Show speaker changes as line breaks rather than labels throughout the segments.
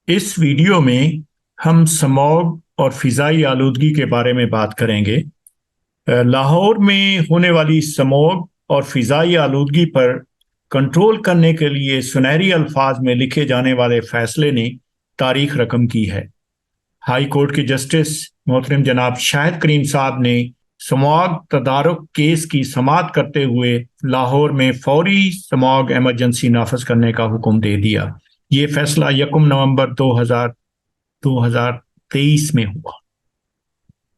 इस वीडियो में हम स्मॉग और फिज़ाई आलूदगी के बारे में बात करेंगे। लाहौर में होने वाली स्मॉग और फिज़ाई आलूदगी पर कंट्रोल करने के लिए सुनहरी अल्फाज में लिखे जाने वाले फैसले ने तारीख रकम की है। हाई कोर्ट के जस्टिस मोहतरम जनाब शाहिद करीम साहब ने स्मॉग तदारुक केस की समाअत करते हुए लाहौर में फौरी स्मॉग एमरजेंसी नाफज करने का हुक्म दे दिया। ये फैसला 1 नवंबर 2023 में हुआ।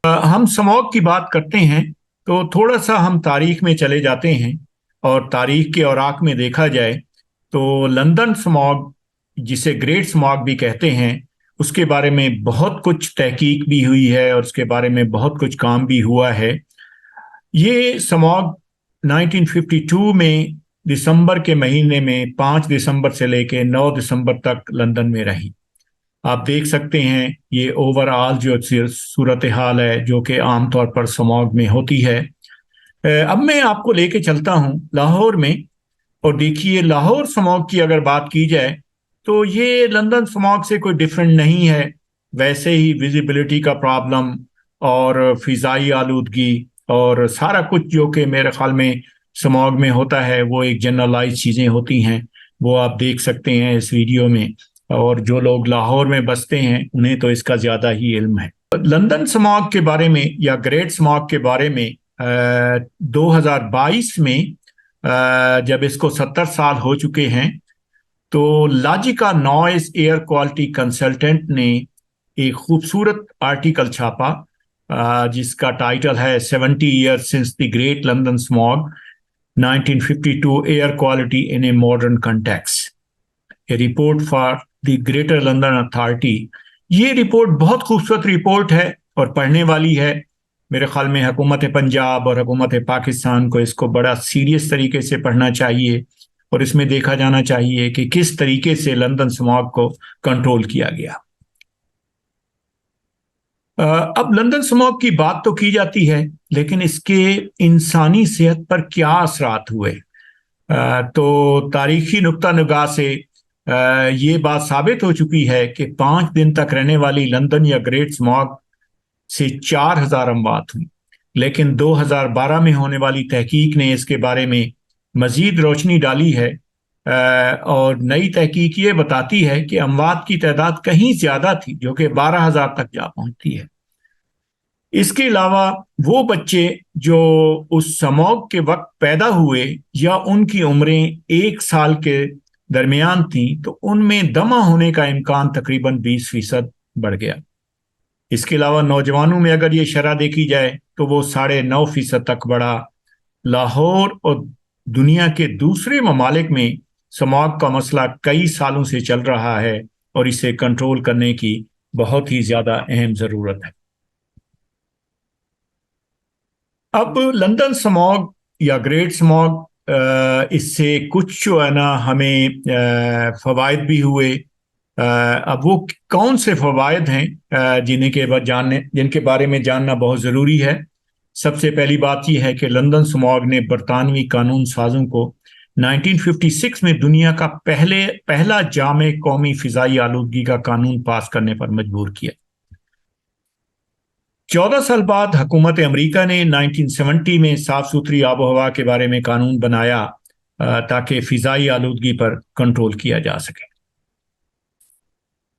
हम स्मॉग की बात करते हैं तो थोड़ा सा हम तारीख में चले जाते हैं और तारीख के औराक में देखा जाए तो लंदन स्मॉग, जिसे ग्रेट स्मॉग भी कहते हैं, उसके बारे में बहुत कुछ तहकीक भी हुई है और उसके बारे में बहुत कुछ काम भी हुआ है। ये स्मॉग 1952 में दिसंबर के महीने में 5 दिसंबर से लेकर 9 दिसंबर तक लंदन में रही। आप देख सकते हैं ये ओवरऑल जो सूरत हाल है जो कि आमतौर पर स्मॉग में होती है। अब मैं आपको लेके चलता हूँ लाहौर में, और देखिए लाहौर स्मॉग की अगर बात की जाए तो ये लंदन स्मॉग से कोई डिफरेंट नहीं है। वैसे ही विजिबिलिटी का प्रॉब्लम और फिज़ाई आलूदगी और सारा कुछ जो कि मेरे ख्याल में स्मॉग में होता है वो एक जनरलाइज चीज़ें होती हैं, वो आप देख सकते हैं इस वीडियो में। और जो लोग लाहौर में बसते हैं उन्हें तो इसका ज़्यादा ही इल्म है। लंदन स्मॉग के बारे में या ग्रेट स्मॉग के बारे में 2022 में जब इसको 70 साल हो चुके हैं तो Logica noise air quality consultant ने एक खूबसूरत आर्टिकल छापा जिसका टाइटल है 70 years since the great London smog 1952 air quality in a modern context, A report for the greater London authority. ये रिपोर्ट बहुत खूबसूरत रिपोर्ट है और पढ़ने वाली है। मेरे ख्याल में हुकूमत पंजाब और हुकूमत पाकिस्तान को इसको बड़ा सीरियस तरीके से पढ़ना चाहिए और इसमें देखा जाना चाहिए कि किस तरीके से लंदन स्मॉग को कंट्रोल किया गया। अब लंदन स्मॉग की बात तो की जाती है, लेकिन इसके इंसानी सेहत पर क्या असरात हुए? तो तारीखी नुक्ता निगाह से ये बात साबित हो चुकी है कि 5 दिन तक रहने वाली लंदन या ग्रेट स्मॉग से 4,000 अमवात हुई, लेकिन 2012 में होने वाली तहकीक ने इसके बारे में मजीद रोशनी डाली है। और नई तहकीक ये बताती है कि अमवात की तादाद कहीं ज्यादा थी, जो कि 12,000 तक जा पहुंचती है। इसके अलावा वो बच्चे जो उस स्मॉग के वक्त पैदा हुए या उनकी उम्रें 1 साल के दरमियान थी तो उनमें दमा होने का इम्कान तकरीबन 20% बढ़ गया। इसके अलावा नौजवानों में अगर ये शरह देखी जाए तो वो 9.5% तक बढ़ा। लाहौर और दुनिया के दूसरे ममालिक में स्मॉग का मसला कई सालों से चल रहा है और इसे कंट्रोल करने की बहुत ही ज्यादा अहम जरूरत है। अब लंदन स्मॉग या ग्रेट स्मॉग, इससे कुछ जो है ना हमें फवायद भी हुए। अब वो कौन से फवायद हैं जिनके बारे में जानना बहुत ज़रूरी है। सबसे पहली बात यह है कि लंदन स्मॉग ने बरतानवी कानून साजों को 1956 में दुनिया का पहला जामे कौमी फिजाई आलूदगी का कानून पास करने पर मजबूर किया। 14 साल बाद हुकूमत अमरीका ने 1970 में साफ सुथरी आबो हवा के बारे में कानून बनाया ताकि फिजाई आलूदगी पर कंट्रोल किया जा सके।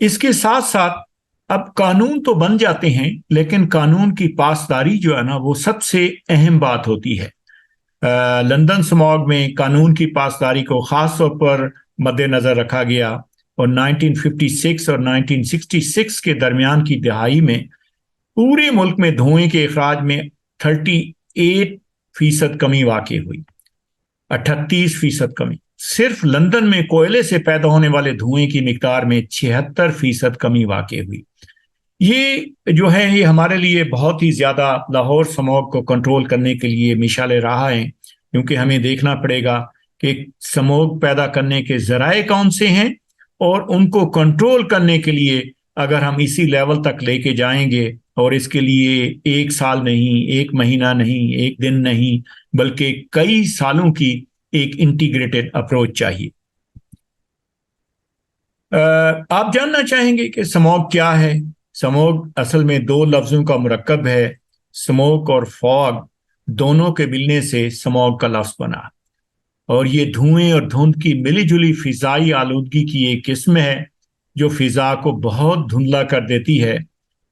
इसके साथ साथ अब कानून तो बन जाते हैं, लेकिन कानून की पासदारी जो है ना वो सबसे अहम बात होती है। लंदन स्मॉग में कानून की पासदारी को खास तौर पर मद्देनजर रखा गया और 1956 और 1966 के दरमियान की दिहाई में पूरे मुल्क में धुएं के अखराज में 38% कमी वाक़ई हुई। 38% कमी। सिर्फ लंदन में कोयले से पैदा होने वाले धुएं की मिकदार में 76% कमी वाक़ई हुई। ये जो है ये हमारे लिए बहुत ही ज़्यादा लाहौर स्मॉग को कंट्रोल करने के लिए मिसाल राह हैं, क्योंकि हमें देखना पड़ेगा कि स्मॉग पैदा करने के ज़राए कौन से हैं और उनको कंट्रोल करने के लिए अगर हम इसी लेवल तक लेके जाएंगे, और इसके लिए 1 साल नहीं, 1 महीना नहीं, 1 दिन नहीं, बल्कि कई सालों की एक इंटीग्रेटेड अप्रोच चाहिए। आप जानना चाहेंगे कि स्मॉग क्या है। स्मॉग असल में दो लफ्ज़ों का मुरक्कब है। स्मोक और फॉग दोनों के मिलने से स्मॉग का लफ्ज़ बना, और ये धुएं और धुंध की मिलीजुली फिजाई आलूदगी की एक किस्म है जो फिजा को बहुत धुंधला कर देती है,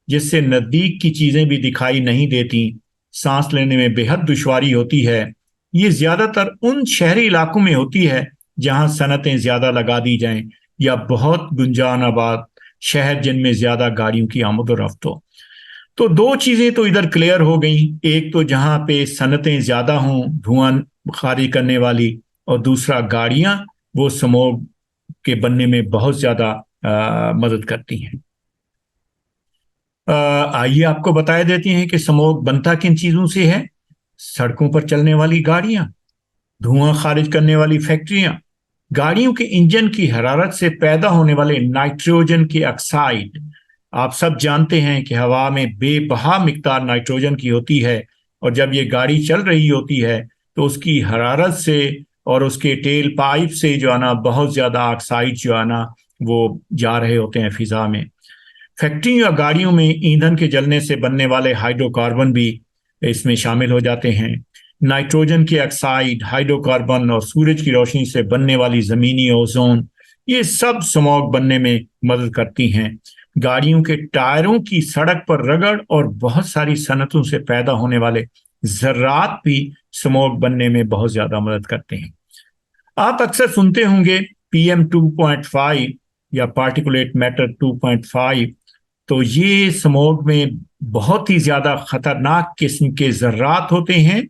जिससे नज़दीक की चीज़ें भी दिखाई नहीं देती, सांस लेने में बेहद दुश्वारी होती है। ये ज़्यादातर उन शहरी इलाकों में होती है जहां सनतें ज़्यादा लगा दी जाएं, या बहुत गुंजान आबाद शहर जिनमें ज़्यादा गाड़ियों की आमद और रफ्त हो। तो दो चीज़ें तो इधर क्लियर हो गई, एक तो जहां पे सनतें ज़्यादा हों धुआं खारिज करने वाली, और दूसरा गाड़ियां वो स्मोग के बनने में बहुत ज़्यादा मदद करती हैं। आइए आपको बताया देते हैं कि स्मोग बनता किन चीज़ों से है। सड़कों पर चलने वाली गाड़ियां, धुआं खारिज करने वाली फैक्ट्रियां, गाड़ियों के इंजन की हरारत से पैदा होने वाले नाइट्रोजन की ऑक्साइड। आप सब जानते हैं कि हवा में बेबहा मिकदार नाइट्रोजन की होती है, और जब ये गाड़ी चल रही होती है तो उसकी हरारत से और उसके टेल पाइप से जो है ना बहुत ज़्यादा ऑक्साइड जो है ना वो जा रहे होते हैं फिजा में। फैक्ट्रियों या गाड़ियों में ईंधन के जलने से बनने वाले हाइड्रोकार्बन भी इसमें शामिल हो जाते हैं। नाइट्रोजन की ऑक्साइड, हाइड्रोकार्बन और सूरज की रोशनी से बनने वाली जमीनी ओजोन, ये सब स्मॉग बनने में मदद करती हैं। गाड़ियों के टायरों की सड़क पर रगड़ और बहुत सारी सनतों से पैदा होने वाले जर्रात भी स्मॉग बनने में बहुत ज्यादा मदद करते हैं। आप अक्सर सुनते होंगे PM2.5 या पार्टिकुलेट मैटर 2.5। तो ये स्मोग में बहुत ही ज्यादा खतरनाक किस्म के जर्रात होते हैं,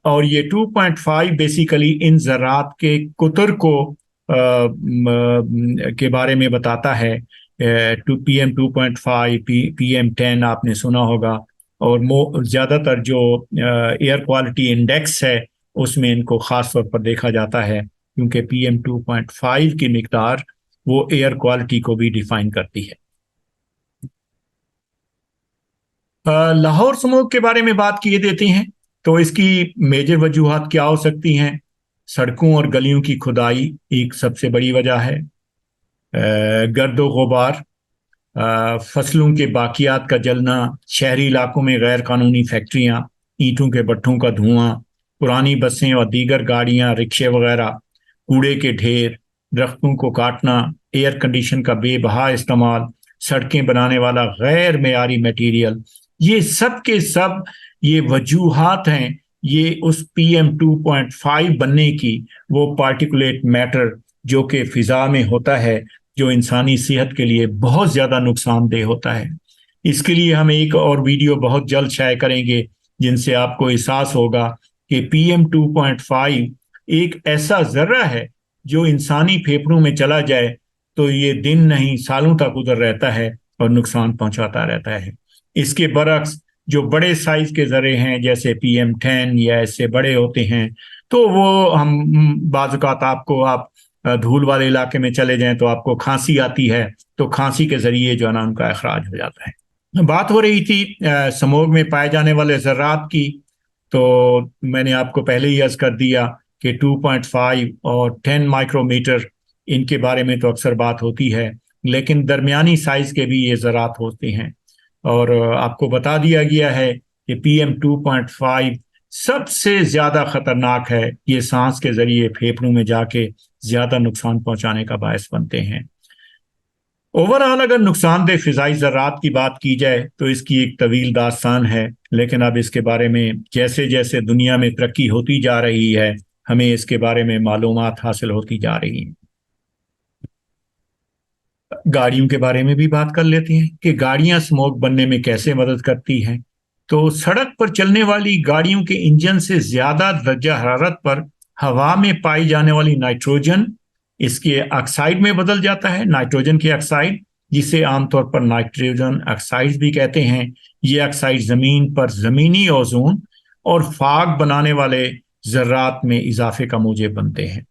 और ये 2.5 बेसिकली इन जर्रात के कुतर को के बारे में बताता है। PM2.5, PM10 आपने सुना होगा, और ज्यादातर जो एयर क्वालिटी इंडेक्स है उसमें इनको खास तौर पर देखा जाता है, क्योंकि PM2.5 की मिकदार वो एयर क्वालिटी को भी डिफाइन करती है। लाहौर स्मोक के बारे में बात किए देते हैं। तो इसकी मेजर वजूहात क्या हो सकती हैं। सड़कों और गलियों की खुदाई एक सबसे बड़ी वजह है। गर्दो गुबार, फसलों के बाकियात का जलना, शहरी इलाकों में गैर कानूनी फैक्ट्रियां, ईंटों के भट्ठों का धुआं, पुरानी बसें और दीगर गाड़ियां, रिक्शे वगैरह, कूड़े के ढेर, दरख्तों को काटना, एयर कंडीशन का बेबहा इस्तेमाल, सड़कें बनाने वाला गैर मेयारी मटीरियल, ये सब के सब ये वजूहात हैं। ये उस PM2.5 बनने की, वो पार्टिकुलेट मैटर जो कि फिजा में होता है, जो इंसानी सेहत के लिए बहुत ज्यादा नुकसानदेह होता है। इसके लिए हम एक और वीडियो बहुत जल्द शाये करेंगे जिनसे आपको एहसास होगा कि PM2.5 एक ऐसा जर्रा है जो इंसानी फेफड़ों में चला जाए तो ये दिन नहीं सालों तक उधर रहता है और नुकसान पहुंचाता रहता है। इसके बरक्स जो बड़े साइज के जर्रे हैं जैसे PM10 या ऐसे बड़े होते हैं, तो वो हम बाज़-औक़ात आपको आप धूल वाले इलाके में चले जाएं तो आपको खांसी आती है, तो खांसी के जरिए जो है ना उनका अखराज हो जाता है। बात हो रही थी स्मोग में पाए जाने वाले जर्रात की। तो मैंने आपको पहले ही अर्ज कर दिया कि 2.5 और 10 माइक्रोमीटर, इनके बारे में तो अक्सर बात होती है, लेकिन दरमियानी साइज के भी ये ज़रात होते हैं। और आपको बता दिया गया है कि PM2.5 सबसे ज़्यादा खतरनाक है। ये सांस के जरिए फेफड़ों में जाके ज़्यादा नुकसान पहुंचाने का बायस बनते हैं। ओवरऑल अगर नुकसानदेह फिजाई ज़रात की बात की जाए तो इसकी एक तवील दास्तान है, लेकिन अब इसके बारे में जैसे जैसे दुनिया में तरक्की होती जा रही है हमें इसके बारे में मालूमात हासिल होती जा रही हैं। गाड़ियों के बारे में भी बात कर लेते हैं कि गाड़ियां स्मोक बनने में कैसे मदद करती हैं। तो सड़क पर चलने वाली गाड़ियों के इंजन से ज्यादा दर्जा हरारत पर हवा में पाई जाने वाली नाइट्रोजन इसके ऑक्साइड में बदल जाता है, नाइट्रोजन की ऑक्साइड, जिसे आमतौर पर नाइट्रोजन ऑक्साइड भी कहते हैं। ये ऑक्साइड जमीन पर जमीनी ओजोन और फाग बनाने वाले जर्रात में इजाफे का मूजब बनते हैं।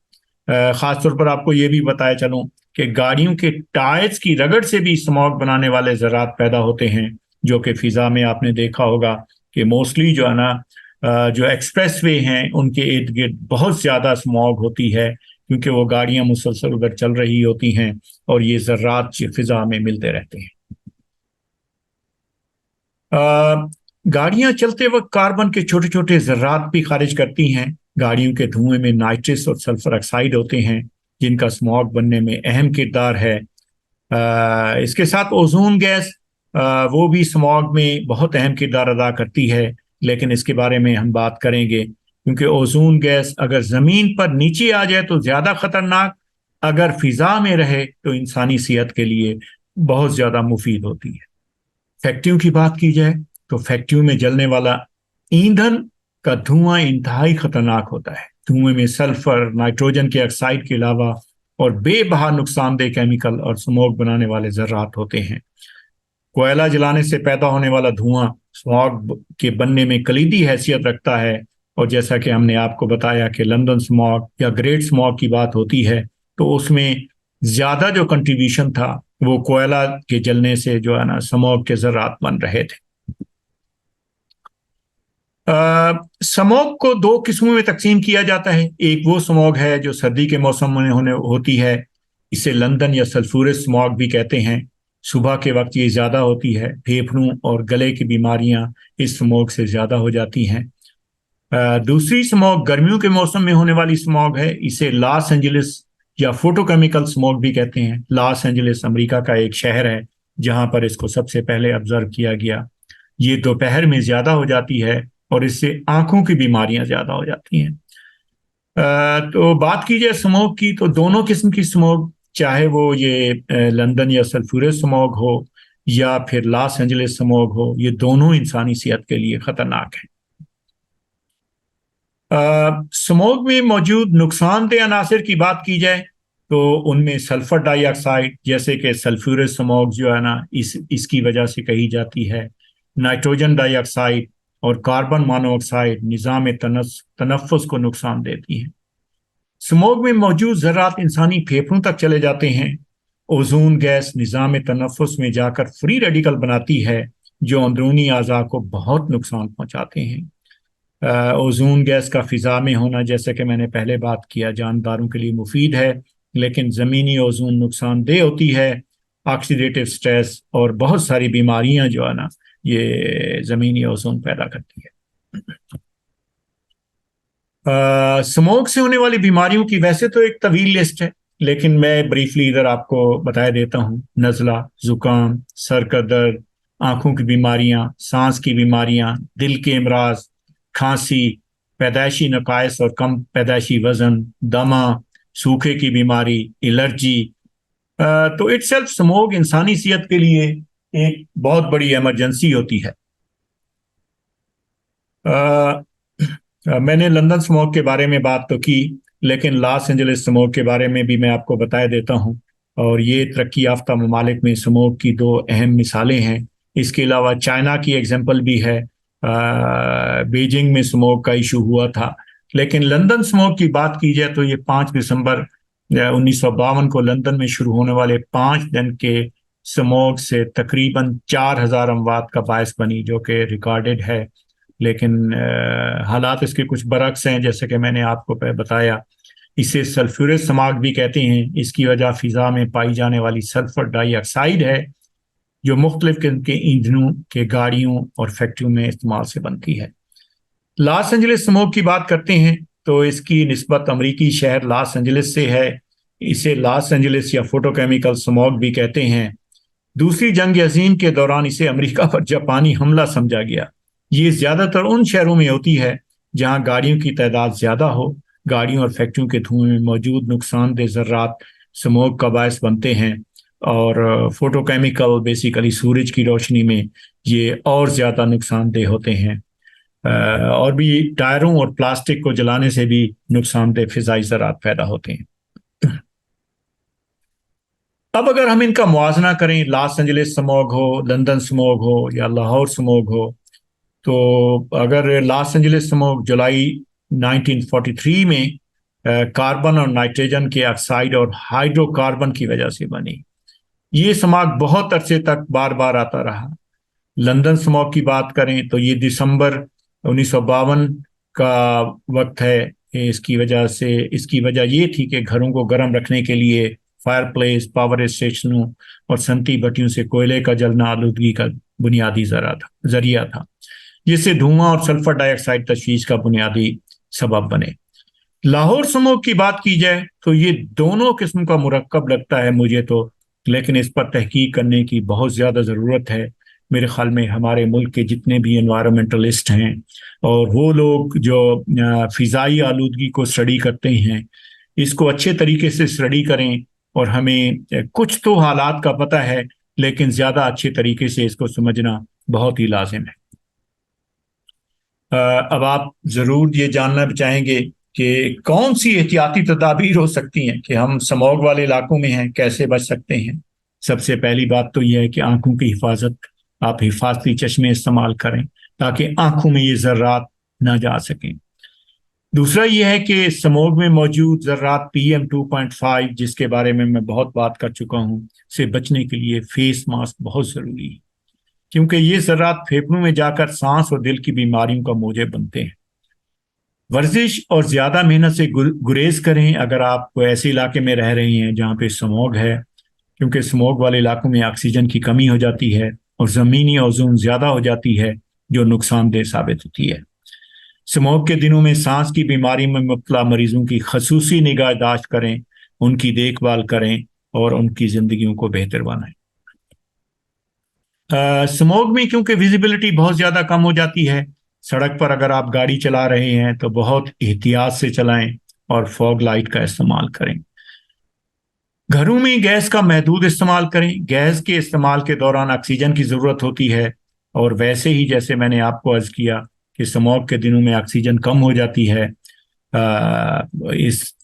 खासतौर पर आपको ये भी बताया चलूं कि गाड़ियों के टायर्स की रगड़ से भी स्मॉग बनाने वाले ज़रात पैदा होते हैं, जो कि फिजा में आपने देखा होगा कि मोस्टली जो है ना जो एक्सप्रेस वे हैं उनके इर्द गिर्द बहुत ज़्यादा स्मॉग होती है, क्योंकि वो गाड़ियां मुसलसल उधर चल रही होती हैं और ये ज़र्रात फिजा में मिलते रहते हैं। गाड़ियां चलते वक्त कार्बन के छोटे छोटे ज़र्रात भी खारिज करती हैं। गाड़ियों के धुएं में नाइट्रस और सल्फर ऑक्साइड होते हैं, जिनका स्मॉग बनने में अहम किरदार है। इसके साथ ओजोन गैस, वो भी स्मॉग में बहुत अहम किरदार अदा करती है, लेकिन इसके बारे में हम बात करेंगे, क्योंकि ओजोन गैस अगर ज़मीन पर नीचे आ जाए तो ज़्यादा खतरनाक, अगर फिजा में रहे तो इंसानी सेहत के लिए बहुत ज़्यादा मुफीद होती है। फैक्ट्रियों की बात की जाए तो फैक्ट्रियों में जलने वाला ईंधन का धुआं इंतहाई खतरनाक होता है। धुएं में सल्फर, नाइट्रोजन के ऑक्साइड के अलावा और बेबहा नुकसानदेह केमिकल और स्मोक बनाने वाले जर्रात होते हैं। कोयला जलाने से पैदा होने वाला धुआं स्मॉग के बनने में कलीदी हैसियत रखता है, और जैसा कि हमने आपको बताया कि लंदन स्मॉग या ग्रेट स्मॉग की बात होती है तो उसमें ज्यादा जो कंट्रीब्यूशन था वो कोयला के जलने से जो है ना स्मॉग के जर्रात बन रहे थे। स्मॉग को दो किस्मों में तकसीम किया जाता है। एक वो स्मॉग है जो सर्दी के मौसम में होती है, इसे लंदन या सल्फ्यूरस स्मॉग भी कहते हैं। सुबह के वक्त ये ज़्यादा होती है, फेफड़ों और गले की बीमारियां इस स्मॉग से ज़्यादा हो जाती हैं। दूसरी स्मॉग गर्मियों के मौसम में होने वाली स्मॉग है, इसे लॉस एंजलिस या फोटोकेमिकल स्मॉग भी कहते हैं। लॉस एंजलिस अमेरिका का एक शहर है जहां पर इसको सबसे पहले ऑब्जर्व किया गया। ये दोपहर में ज़्यादा हो जाती है और इससे आंखों की बीमारियां ज़्यादा हो जाती हैं। तो बात की जाए स्मॉग की तो दोनों किस्म की स्मॉग, चाहे वो ये लंदन या सल्फ्यूरस स्मॉग हो या फिर लॉस एंजलिस स्मॉग हो, ये दोनों इंसानी सेहत के लिए खतरनाक है। स्मोक में मौजूद नुकसानदेह अनासर की बात की जाए तो उनमें सल्फर डाइऑक्साइड, जैसे कि सल्फ्यूरस स्मोक जो है ना इसकी वजह से कही जाती है, नाइट्रोजन डाइऑक्साइड और कार्बन मोनोऑक्साइड निज़ाम तनफ्फुस को नुकसान देती हैं। स्मोक में मौजूद ज़रात इंसानी फेफड़ों तक चले जाते हैं। ओजोन गैस निज़ाम तनफ्फुस में जाकर फ्री रेडिकल बनाती है, जो अंदरूनी अज़ा को बहुत नुकसान पहुंचाते हैं। ओजोन गैस का फिजा में होना, जैसे कि मैंने पहले बात किया, जानदारों के लिए मुफीद है, लेकिन ज़मीनी ओजोन नुकसानदेह होती है। ऑक्सीडेटिव स्ट्रेस और बहुत सारी बीमारियां जो है ना ये ज़मीनी ओजोन पैदा करती है। स्मोक से होने वाली बीमारियों की वैसे तो एक तवील लिस्ट है, लेकिन मैं ब्रीफली इधर आपको बता देता हूँ। नज़ला, जुकाम, सर का दर्द, आंखों की बीमारियां, सांस की बीमारियां, दिल के अमराज, खांसी, पैदाइशी नकाइस और कम पैदाइशी वजन, दमा, सूखे की बीमारी, एलर्जी। तो इटसेल्फ स्मोक इंसानी सेहत के लिए एक बहुत बड़ी इमरजेंसी होती है। मैंने लंदन स्मोक के बारे में बात तो की, लेकिन लॉस एंजलिस स्मोक के बारे में भी मैं आपको बता देता हूँ। और ये तरक्की याफ्ता ममालिक में स्मोक की दो अहम मिसालें हैं। इसके अलावा चाइना की एग्जांपल भी है। बीजिंग में स्मोक का इशू हुआ था। लेकिन लंदन स्मोक की बात की जाए तो ये 5 दिसंबर 1952 को लंदन में शुरू होने वाले 5 दिन के स्मोक से तकरीबन 4,000 अमवात का बायस बनी, जो कि रिकॉर्डेड है। लेकिन हालात इसके कुछ बरक्स हैं, जैसे कि मैंने आपको बताया। इसे सल्फ्यूरस स्मॉग भी कहते हैं। इसकी वजह फिजा में पाई जाने वाली सल्फर डाइऑक्साइड है, जो मुख्तलिफ किस्म के ईंधनों के गाड़ियों और फैक्ट्रियों में इस्तेमाल से बनती है। लॉस एंजलिस स्मोक की बात करते हैं तो इसकी निस्बत अमरीकी शहर लॉस एंजलिस से है। इसे लॉस एंजलिस या फोटोकेमिकल स्मोक भी कहते हैं। दूसरी जंग अजीम के दौरान इसे अमेरिका पर जापानी हमला समझा गया। ये ज़्यादातर उन शहरों में होती है जहां गाड़ियों की तादाद ज़्यादा हो। गाड़ियों और फैक्ट्रियों के धुएं में मौजूद नुकसानदेह ज़र्रात स्मोक का बायस बनते हैं, और फोटोकेमिकल बेसिकली सूरज की रोशनी में ये और ज़्यादा नुकसानदेह होते हैं। और भी टायरों और प्लास्टिक को जलाने से भी नुकसानदेह फिजाई ज़रात पैदा होते हैं। अब अगर हम इनका मुआवजा करें, लॉस एंजलिस स्मोग हो, लंदन स्मोग हो या लाहौर स्मोग हो, तो अगर लॉस एंजलिस स्मोग जुलाई 1943 में कार्बन और नाइट्रोजन के ऑक्साइड और हाइड्रोकार्बन की वजह से बनी। ये स्मॉग बहुत अरसे तक बार बार आता रहा। लंदन स्मॉग की बात करें तो ये दिसंबर 1952 का वक्त है اس کی وجہ یہ تھی کہ گھروں کو گرم رکھنے کے لیے فائر پلیس، پاور اسٹیشنوں اور صنعتی بھٹیوں سے کوئلے کا جلنا آلودگی کا بنیادی ذریعہ تھا، جس سے دھواں اور سلفر ڈائی آکسائڈ تشویش کا بنیادی سبب بنے۔ لاہور سموگ کی بات کی جائے تو یہ دونوں قسم کا مرکب لگتا ہے مجھے تو، لیکن اس پر تحقیق کرنے کی بہت زیادہ ضرورت ہے۔ میرے خیال میں ہمارے ملک کے جتنے بھی انوائرمنٹلسٹ ہیں اور وہ لوگ جو فضائی آلودگی کو اسٹڈی کرتے ہیں، اس کو اچھے طریقے سے اسٹڈی کریں، اور ہمیں کچھ تو حالات کا پتہ ہے لیکن زیادہ اچھے طریقے سے اس کو سمجھنا بہت ہی لازم ہے۔ اب آپ ضرور یہ جاننا چاہیں گے کہ کون سی احتیاطی تدابیر ہو سکتی ہیں کہ ہم سموگ والے علاقوں میں ہیں، کیسے بچ سکتے ہیں۔ سب سے پہلی بات تو یہ ہے کہ آنکھوں کی حفاظت، آپ حفاظتی چشمے استعمال کریں تاکہ آنکھوں میں یہ ذرات نہ جا سکیں۔ دوسرا یہ ہے کہ سموگ میں موجود ذرات PM 2.5، جس کے بارے میں بہت بات کر چکا ہوں، سے بچنے کے لیے فیس ماسک بہت ضروری ہے، کیونکہ یہ ذرات پھیپھڑوں میں جا کر سانس اور دل کی بیماریوں کا موجب بنتے ہیں۔ ورزش اور زیادہ محنت سے گریز کریں اگر آپ کو ایسے علاقے میں رہ رہے ہیں جہاں پہ سموگ ہے، کیونکہ سموگ والے علاقوں میں آکسیجن کی کمی ہو جاتی ہے اور زمینی اوزون زیادہ ہو جاتی ہے، جو نقصان دہ ثابت ہوتی ہے۔ سموگ کے دنوں میں سانس کی بیماری میں مبتلا مریضوں کی خصوصی نگہداشت کریں، ان کی دیکھ بھال کریں اور ان کی زندگیوں کو بہتر بنائیں۔ سموگ میں کیونکہ ویزیبلٹی بہت زیادہ کم ہو جاتی ہے، سڑک پر اگر آپ گاڑی چلا رہے ہیں تو بہت احتیاط سے چلائیں اور فوگ لائٹ کا استعمال کریں۔ گھروں میں گیس کا محدود استعمال کریں۔ گیس کے استعمال کے دوران آکسیجن کی ضرورت ہوتی ہے، اور ویسے ہی جیسے میں نے آپ کو عرض کیا کہ سموگ کے دنوں میں آکسیجن کم ہو جاتی ہے،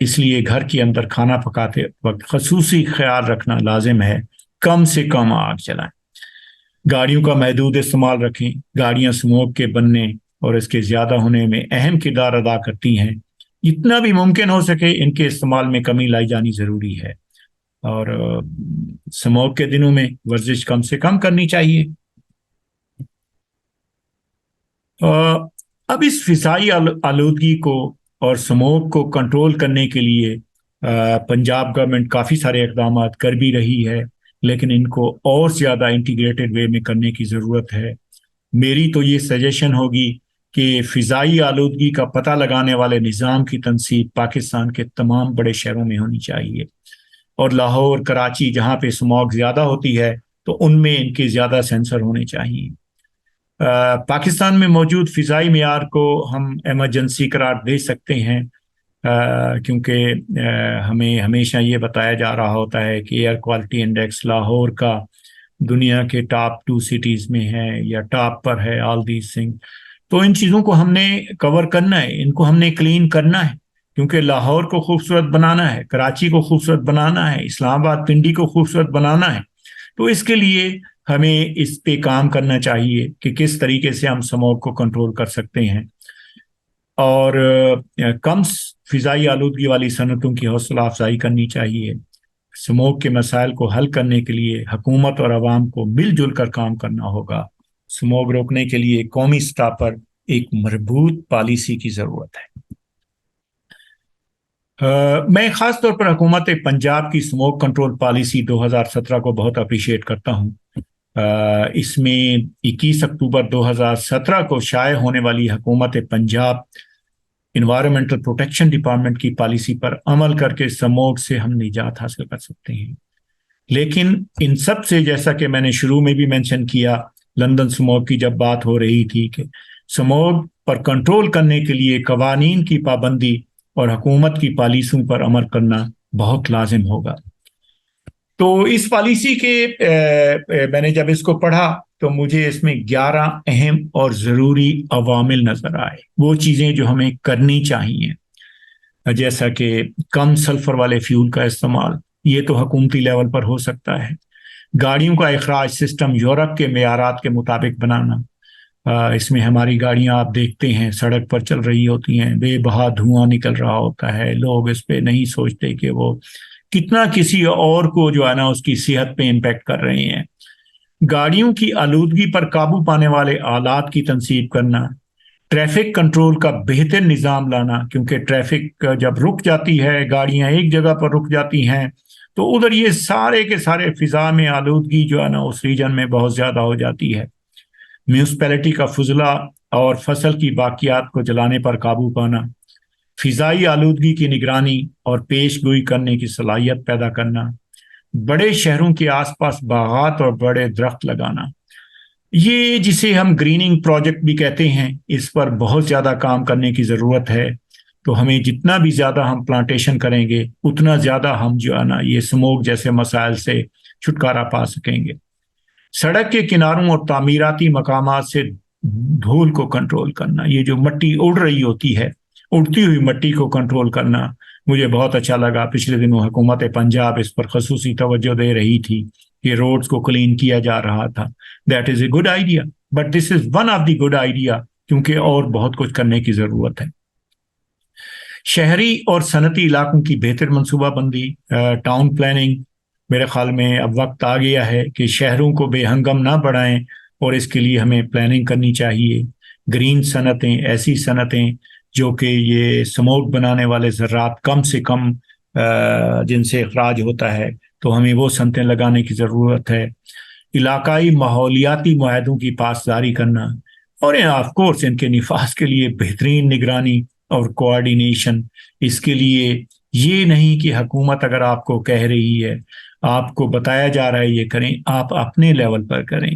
اس لیے گھر کے اندر کھانا پکاتے وقت خصوصی خیال رکھنا لازم ہے، کم سے کم آگ جلائیں۔ گاڑیوں کا محدود استعمال رکھیں۔ گاڑیاں سموگ کے بننے اور اس کے زیادہ ہونے میں اہم کردار ادا کرتی ہیں۔ جتنا بھی ممکن ہو سکے ان کے استعمال میں کمی لائی جانی ضروری ہے، اور سموگ کے دنوں میں ورزش کم سے کم کرنی چاہیے۔ اب اس فضائی آلودگی کو اور سموگ کو کنٹرول کرنے کے لیے پنجاب گورنمنٹ کافی سارے اقدامات کر بھی رہی ہے، لیکن ان کو اور زیادہ انٹیگریٹڈ وے میں کرنے کی ضرورت ہے۔ میری تو یہ سجیشن ہوگی کہ فضائی آلودگی کا پتہ لگانے والے نظام کی تنصیب پاکستان کے تمام بڑے شہروں میں ہونی چاہیے، اور لاہور، کراچی جہاں پہ سموگ زیادہ ہوتی ہے تو ان میں ان کے زیادہ سینسر ہونے چاہیے۔ پاکستان میں موجود فضائی معیار کو ہم ایمرجنسی قرار دے سکتے ہیں، کیونکہ ہمیں ہمیشہ یہ بتایا جا رہا ہوتا ہے کہ ایئر کوالٹی انڈیکس لاہور کا دنیا کے ٹاپ 2 سٹیز میں ہے یا ٹاپ پر ہے، آل دیز تھنگ۔ تو ان چیزوں کو ہم نے کور کرنا ہے، ان کو ہم نے کلین کرنا ہے، کیونکہ لاہور کو خوبصورت بنانا ہے، کراچی کو خوبصورت بنانا ہے، اسلام آباد پنڈی کو خوبصورت بنانا ہے۔ تو اس کے لیے ہمیں اس پہ کام کرنا چاہیے کہ کس طریقے سے ہم سموگ کو کنٹرول کر سکتے ہیں، اور کم فضائی آلودگی والی صنعتوں کی حوصلہ افزائی کرنی چاہیے۔ سموگ کے مسائل کو حل کرنے کے لیے حکومت اور عوام کو مل جل کر کام کرنا ہوگا۔ سموگ روکنے کے لیے قومی سطح پر ایک مربوط پالیسی کی ضرورت ہے۔ میں خاص طور پر حکومت پنجاب کی سموگ کنٹرول پالیسی 2017 کو بہت اپریشیٹ کرتا ہوں۔ اس میں 21 اکتوبر 2017 کو شائع ہونے والی حکومت پنجاب انوائرمنٹل پروٹیکشن ڈپارٹمنٹ کی پالیسی پر عمل کر کے سموگ سے ہم نجات حاصل کر سکتے ہیں۔ لیکن ان سب سے، جیسا کہ میں نے شروع میں بھی مینشن کیا، لندن سموگ کی جب بات ہو رہی تھی، کہ سموگ پر کنٹرول کرنے کے لیے قوانین کی پابندی اور حکومت کی پالیسیوں پر عمل کرنا بہت لازم ہوگا۔ تو اس پالیسی کے میں نے جب اس کو پڑھا تو مجھے اس میں 11 اہم اور ضروری عوامل نظر آئے، وہ چیزیں جو ہمیں کرنی چاہیے، جیسا کہ کم سلفر والے فیول کا استعمال، یہ تو حکومتی لیول پر ہو سکتا ہے۔ گاڑیوں کا اخراج سسٹم یورپ کے معیارات کے مطابق بنانا۔ اس میں ہماری گاڑیاں آپ دیکھتے ہیں سڑک پر چل رہی ہوتی ہیں، بے بہا دھواں نکل رہا ہوتا ہے، لوگ اس پہ نہیں سوچتے کہ وہ کتنا کسی اور کو جو ہے نا اس کی صحت پہ امپیکٹ کر رہے ہیں۔ گاڑیوں کی آلودگی پر قابو پانے والے آلات کی تنصیب کرنا، ट्रैफिक कंट्रोल का बेहतर निज़ाम लाना, क्योंकि ट्रैफिक जब रुक जाती है, गाड़ियां एक जगह पर रुक जाती हैं, तो उधर ये सारे के सारे फिजा में आलूदगी जो है ना उस रीजन में बहुत ज़्यादा हो जाती है। म्यूनसिपैलिटी का फजला और फसल की बाकियात को जलाने पर काबू पाना, फिजाई आलूदगी की निगरानी और पेश गोई करने की सलाहियत पैदा करना, बड़े शहरों के आसपास बागात और बड़े दरख्त लगाना, ये जिसे हम ग्रीनिंग प्रोजेक्ट भी कहते हैं, इस पर बहुत ज़्यादा काम करने की ज़रूरत है। तो हमें जितना भी ज़्यादा हम प्लांटेशन करेंगे उतना ज़्यादा हम जो है ना ये स्मोक जैसे मसाइल से छुटकारा पा सकेंगे। सड़क के किनारों और तामीराती मकामात से धूल को कंट्रोल करना, ये जो मिट्टी उड़ रही होती है, उड़ती हुई मिट्टी को कंट्रोल करना, मुझे बहुत अच्छा लगा। पिछले दिनों हुकूमत पंजाब इस पर खसूसी तवज्जो दे रही थी कि रोड्स को क्लीन किया जा रहा था। That is a good idea, but this is one of the good idea, क्योंकि और बहुत कुछ करने की जरूरत है। शहरी और सनती इलाकों की बेहतर मनसूबाबंदी, टाउन प्लानिंग, मेरे ख्याल में अब वक्त आ गया है कि शहरों को बेहंगम ना बढ़ाएं और इसके लिए हमें प्लानिंग करनी चाहिए। ग्रीन सनतें, ऐसी सनतें जो कि ये स्मोक बनाने वाले ज़रात कम से कम जिनसे अखराज होता है, तो हमें वो सनतें लगाने की ज़रूरत है। इलाकाई माहौलियाती मुआहदों की पासदारी करना, और ऑफ कोर्स इनके निफाज के लिए बेहतरीन निगरानी और कोऑर्डिनेशन। इसके लिए ये नहीं कि हुकूमत अगर आपको कह रही है, आपको बताया जा रहा है ये करें, आप अपने लेवल पर करें।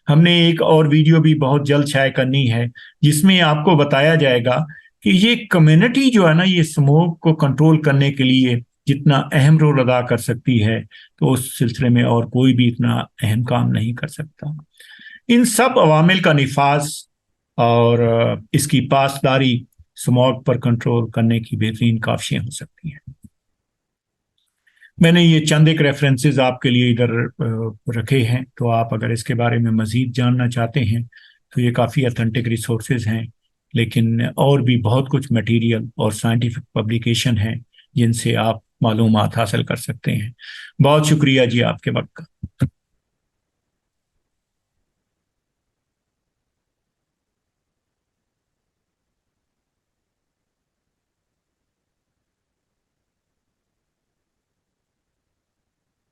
हमने एक और वीडियो भी बहुत जल्द शाये करनी है जिसमें आपको बताया जाएगा कि ये कम्युनिटी जो है ना ये स्मोक को कंट्रोल करने के लिए जितना अहम रोल अदा कर सकती है, तो उस सिलसिले में और कोई भी इतना अहम काम नहीं कर सकता। इन सब अवामिल का निफाज और इसकी पासदारी स्मॉग पर कंट्रोल करने की बेहतरीन काफियाँ हो सकती हैं। मैंने ये चंद एक रेफरेंसेस आपके लिए इधर रखे हैं, तो आप अगर इसके बारे में मज़ीद जानना चाहते हैं तो ये काफ़ी अथेंटिक रिसोर्सेज हैं, लेकिन और भी बहुत कुछ मटेरियल और साइंटिफिक पब्लिकेशन हैं जिनसे आप मालूमात हासिल कर सकते हैं। बहुत शुक्रिया जी आपके वक्त का।